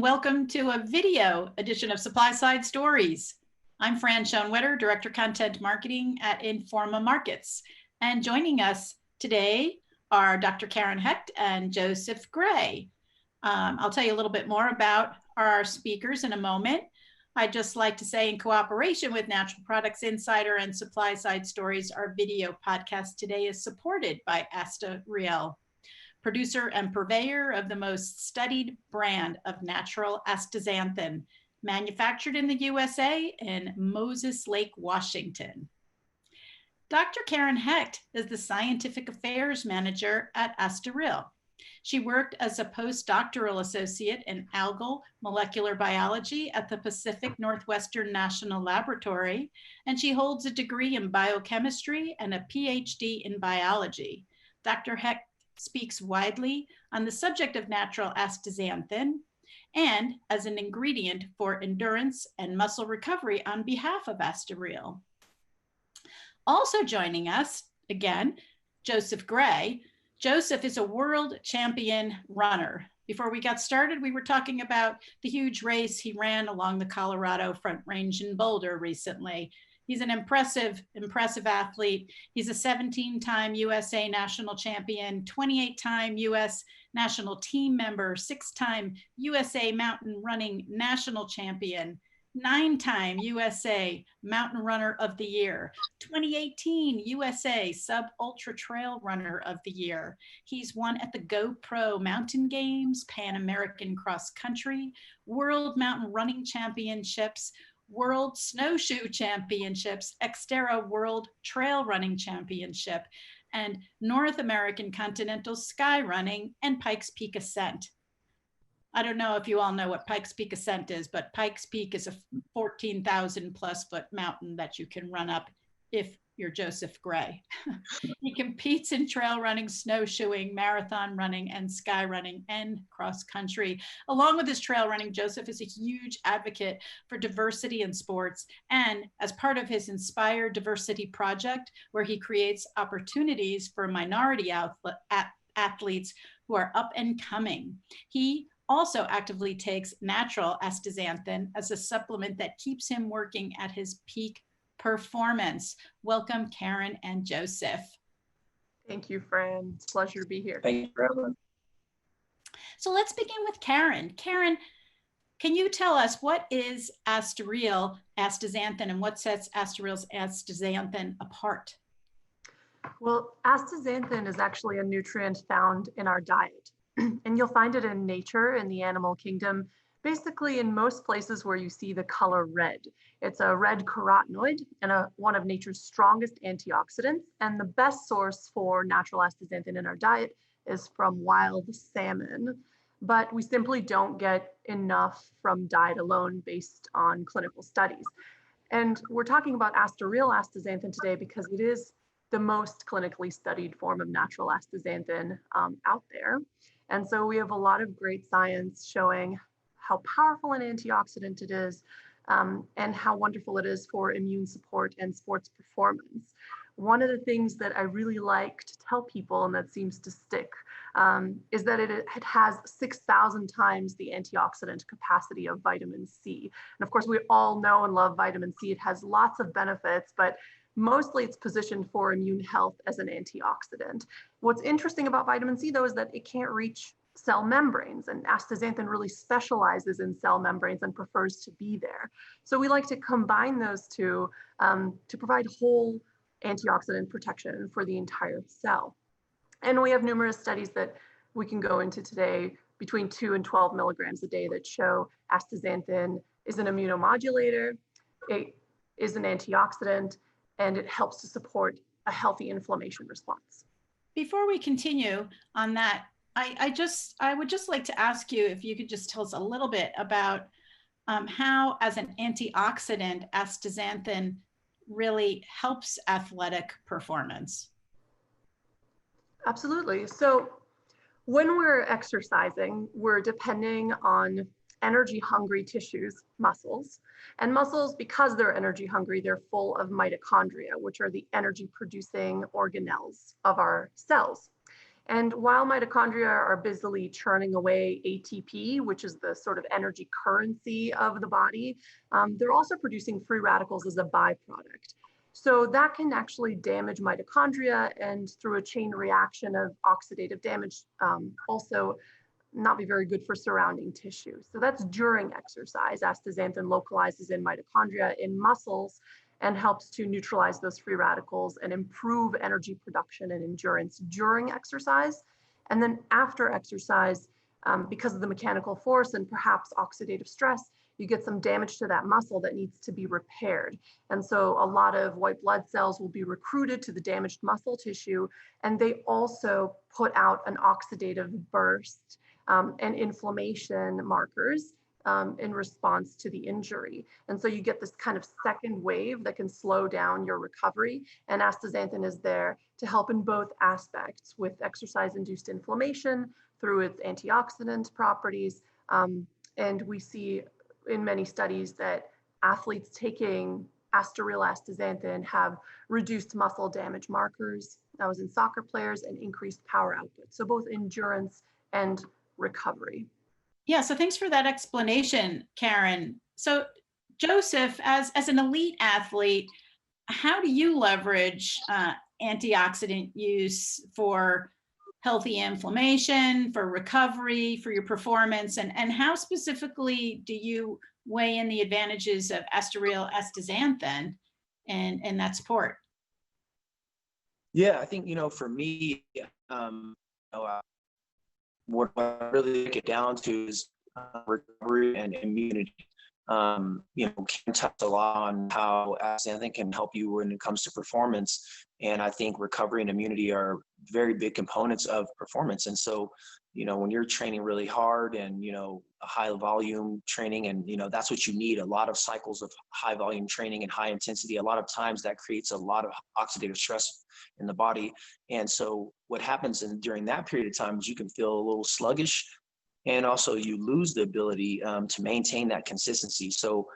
and welcome to a video edition of SupplySide Stories. I'm Fran Schoenwetter, Director Content Marketing at Informa Markets. And joining us today are Dr. Karen Hecht and Joseph Gray. I'll tell you a little bit more about our speakers in a moment. I'd just like to say, in cooperation with Natural Products Insider and SupplySide Stories, our video podcast today is supported by Astaxanthin, producer and purveyor of the most studied brand of natural astaxanthin, manufactured in the USA in Moses Lake, Washington. Dr. Karen Hecht is the Scientific Affairs Manager at Astaxanthin. She worked as a postdoctoral associate in algal molecular biology at the Pacific Northwestern National Laboratory, and she holds a degree in biochemistry and a PhD in biology. Dr. Hecht speaks widely on the subject of natural astaxanthin and as an ingredient for endurance and muscle recovery on behalf of Astaxanthin. Also joining us, again, Joseph Gray. Joseph is a world champion runner. Before we got started, we were talking about the huge race he ran along the Colorado Front Range in Boulder recently. He's an impressive athlete. He's a 17-time USA national champion, 28-time US national team member, 6-time USA mountain running national champion, 9-time USA Mountain Runner of the Year, 2018 USA Sub Ultra Trail Runner of the Year. He's won at the GoPro Mountain Games, Pan American Cross Country, World Mountain Running Championships, World Snowshoe Championships, Xterra World Trail Running Championship, and North American Continental Sky Running and Pikes Peak Ascent. I don't know if you all know what Pikes Peak Ascent is, but Pikes Peak is a 14,000 plus foot mountain that you can run up if you're Joseph Gray. He competes in trail running, snowshoeing, marathon running, and sky running and cross country. Along with his trail running, Joseph is a huge advocate for diversity in sports. And as part of his Inspire Diversity Project, where he creates opportunities for minority athletes who are up and coming, he also actively takes natural astaxanthin as a supplement that keeps him working at his peak performance. Welcome, Karen and Joseph. Thank you, Fran. It's a pleasure to be here. Thank you for having us. So let's begin with Karen. Karen, can you tell us what is astaxanthin and what sets Astaxanthil's astaxanthin apart? Well, astaxanthin is actually a nutrient found in our diet, and you'll find it in nature, in the animal kingdom, basically in most places where you see the color red. It's a red carotenoid and one of nature's strongest antioxidants. And the best source for natural astaxanthin in our diet is from wild salmon. But we simply don't get enough from diet alone based on clinical studies. And we're talking about Astaxanthin astaxanthin today because it is the most clinically studied form of natural astaxanthin out there. And so we have a lot of great science showing how powerful an antioxidant it is, and how wonderful it is for immune support and sports performance. One of the things that I really like to tell people, and that seems to stick, is that it has 6,000 times the antioxidant capacity of vitamin C. And of course, we all know and love vitamin C. It has lots of benefits, but mostly it's positioned for immune health as an antioxidant. What's interesting about vitamin C, though, is that it can't reach cell membranes, and astaxanthin really specializes in cell membranes and prefers to be there. So we like to combine those two to provide whole antioxidant protection for the entire cell. And we have numerous studies that we can go into today between 2 and 12 milligrams a day that show astaxanthin is an immunomodulator, it is an antioxidant, and it helps to support a healthy inflammation response. Before we continue on that, I would just like to ask you if you could just tell us a little bit about how, as an antioxidant, astaxanthin really helps athletic performance. Absolutely. So when we're exercising, we're depending on energy-hungry tissues, muscles. And muscles, because they're energy-hungry, they're full of mitochondria, which are the energy-producing organelles of our cells. And while mitochondria are busily churning away ATP, which is the sort of energy currency of the body, they're also producing free radicals as a byproduct. So that can actually damage mitochondria, and through a chain reaction of oxidative damage, also not be very good for surrounding tissue. So that's during exercise. Astaxanthin localizes in mitochondria in muscles and helps to neutralize those free radicals and improve energy production and endurance during exercise. And then after exercise, because of the mechanical force and perhaps oxidative stress, you get some damage to that muscle that needs to be repaired. And so a lot of white blood cells will be recruited to the damaged muscle tissue, and they also put out an oxidative burst and inflammation markers in response to the injury. And so you get this kind of second wave that can slow down your recovery. And astaxanthin is there to help in both aspects, with exercise-induced inflammation through its antioxidant properties. And we see in many studies that athletes taking real astaxanthin have reduced muscle damage markers. That was in soccer players, and increased power output. So both endurance and recovery. Yeah, so thanks for that explanation, Karen. So Joseph, as an elite athlete, how do you leverage antioxidant use for healthy inflammation, for recovery, for your performance, and how specifically do you weigh in the advantages of real astaxanthin and that sport? Yeah, I think, for me, what I really get down to is recovery and immunity. Can touch a lot on how astaxanthin can help you when it comes to performance. And I think recovery and immunity are very big components of performance. And so, when you're training really hard and, a high volume training, and, that's what you need, a lot of cycles of high volume training and high intensity, a lot of times that creates a lot of oxidative stress in the body. And so what happens during that period of time is you can feel a little sluggish, and also you lose the ability to maintain that consistency. So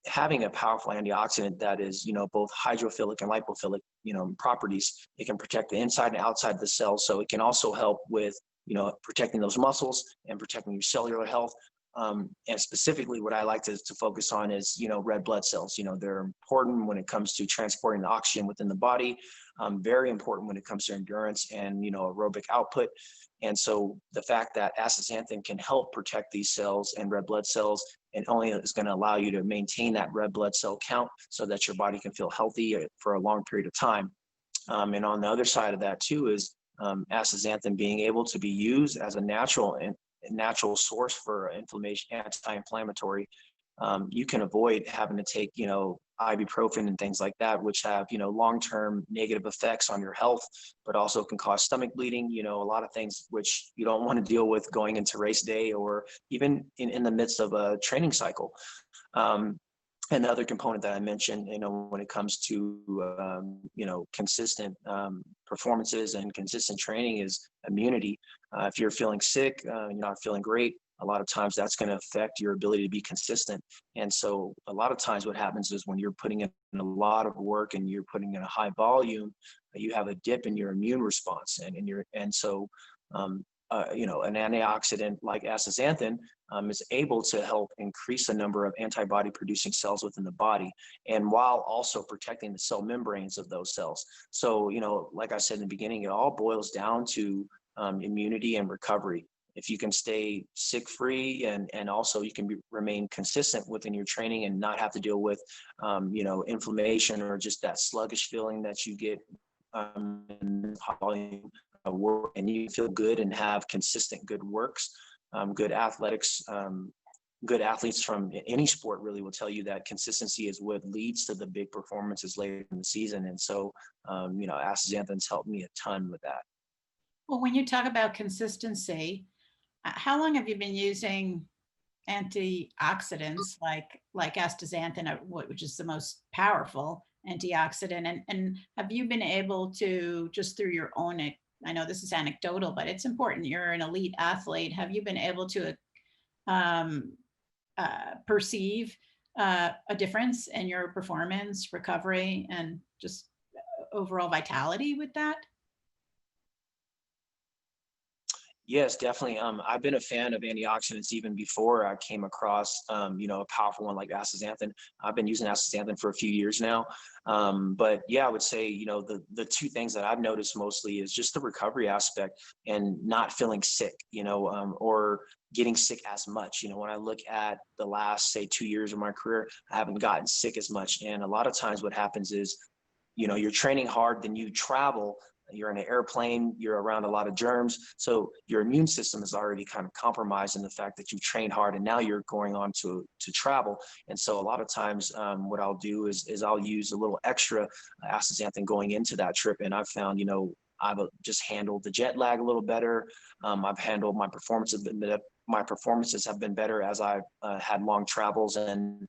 having a powerful antioxidant that is, both hydrophilic and lipophilic, properties, it can protect the inside and outside of the cell. So it can also help with, protecting those muscles and protecting your cellular health. And specifically what I like to focus on is, red blood cells. They're important when it comes to transporting the oxygen within the body, very important when it comes to endurance and, aerobic output. And so the fact that astaxanthin can help protect these cells and red blood cells, and only is going to allow you to maintain that red blood cell count so that your body can feel healthy for a long period of time. And on the other side of that too is astaxanthin being able to be used as a natural source for inflammation, anti-inflammatory. You can avoid having to take, ibuprofen and things like that, which have, long-term negative effects on your health, but also can cause stomach bleeding, a lot of things which you don't want to deal with going into race day, or even in the midst of a training cycle. And the other component that I mentioned, when it comes to, consistent performances and consistent training is immunity. If you're feeling sick, you're not feeling great, a lot of times that's going to affect your ability to be consistent. And so a lot of times what happens is when you're putting in a lot of work and you're putting in a high volume, you have a dip in your immune response. An antioxidant like astaxanthin is able to help increase the number of antibody producing cells within the body, and while also protecting the cell membranes of those cells. So, like I said in the beginning, it all boils down to immunity and recovery. If you can stay sick free, and also you can remain consistent within your training and not have to deal with, inflammation or just that sluggish feeling that you get in volume work, and you feel good and have consistent good works, good athletics. Good athletes from any sport really will tell you that consistency is what leads to the big performances later in the season. And so, astaxanthin's helped me a ton with that. Well, when you talk about consistency, how long have you been using antioxidants like astaxanthin, which is the most powerful antioxidant? And have you been able to, just through your own, I know this is anecdotal, but it's important, you're an elite athlete, have you been able to perceive a difference in your performance, recovery, and just overall vitality with that? Yes, definitely. I've been a fan of antioxidants even before I came across, a powerful one like astaxanthin. I've been using astaxanthin for a few years now. But yeah, I would say, the two things that I've noticed mostly is just the recovery aspect and not feeling sick, or getting sick as much. When I look at the last, say, 2 years of my career, I haven't gotten sick as much. And a lot of times what happens is, you're training hard, then you travel, you're in an airplane, you're around a lot of germs. So your immune system is already kind of compromised in the fact that you trained hard and now you're going on to travel. And so a lot of times what I'll do is I'll use a little extra astaxanthin going into that trip. And I've found, I've just handled the jet lag a little better. I've handled my performances have been better as I've had long travels and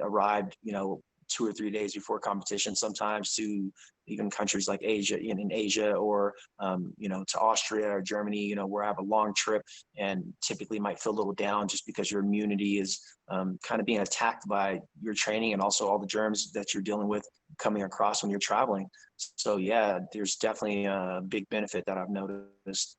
arrived, 2 or 3 days before competition, sometimes to even countries like Asia, in Asia, or to Austria or Germany, where I have a long trip and typically might feel a little down just because your immunity is kind of being attacked by your training and also all the germs that you're dealing with coming across when you're traveling. So yeah, there's definitely a big benefit that I've noticed.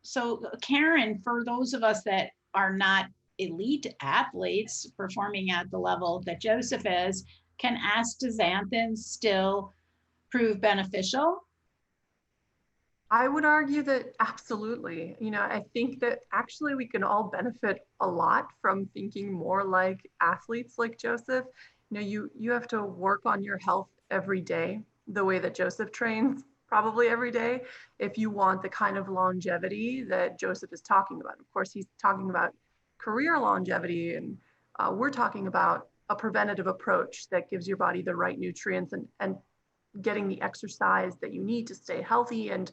So Karen, for those of us that are not elite athletes performing at the level that Joseph is, can astaxanthin still prove beneficial? I would argue that absolutely. I think that actually we can all benefit a lot from thinking more like athletes like Joseph. You have to work on your health every day, the way that Joseph trains probably every day, if you want the kind of longevity that Joseph is talking about. Of course, he's talking about career longevity, and we're talking about a preventative approach that gives your body the right nutrients and getting the exercise that you need to stay healthy. And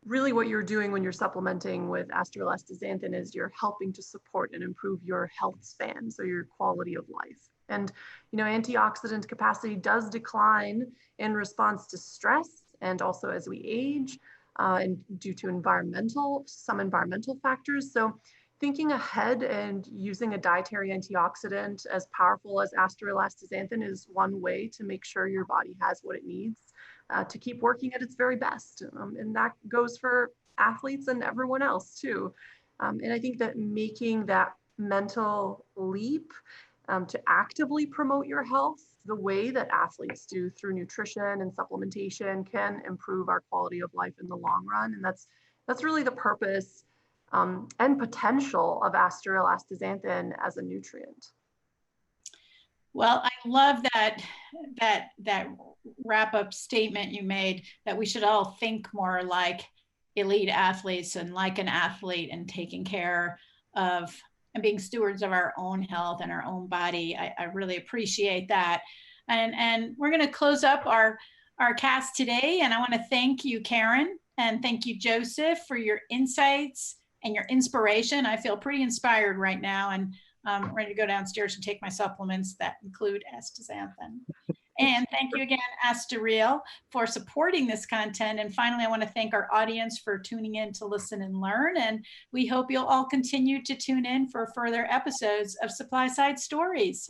really what you're doing when you're supplementing with astaxanthin is you're helping to support and improve your health span, so your quality of life. And antioxidant capacity does decline in response to stress and also as we age, and due to some environmental factors. So thinking ahead and using a dietary antioxidant as powerful as astaxanthin is one way to make sure your body has what it needs to keep working at its very best. And that goes for athletes and everyone else too. And I think that making that mental leap to actively promote your health the way that athletes do through nutrition and supplementation can improve our quality of life in the long run. And that's really the purpose and potential of astaxanthin as a nutrient. Well, I love that wrap-up statement you made, that we should all think more like elite athletes and like an athlete, and taking care of and being stewards of our own health and our own body. I really appreciate that. And we're going to close up our cast today. And I want to thank you, Karen, and thank you, Joseph, for your insights and your inspiration. I feel pretty inspired right now, and I'm ready to go downstairs and take my supplements that include astaxanthin. And thank you again, Astareel, for supporting this content. And finally, I want to thank our audience for tuning in to listen and learn. And we hope you'll all continue to tune in for further episodes of SupplySide Stories.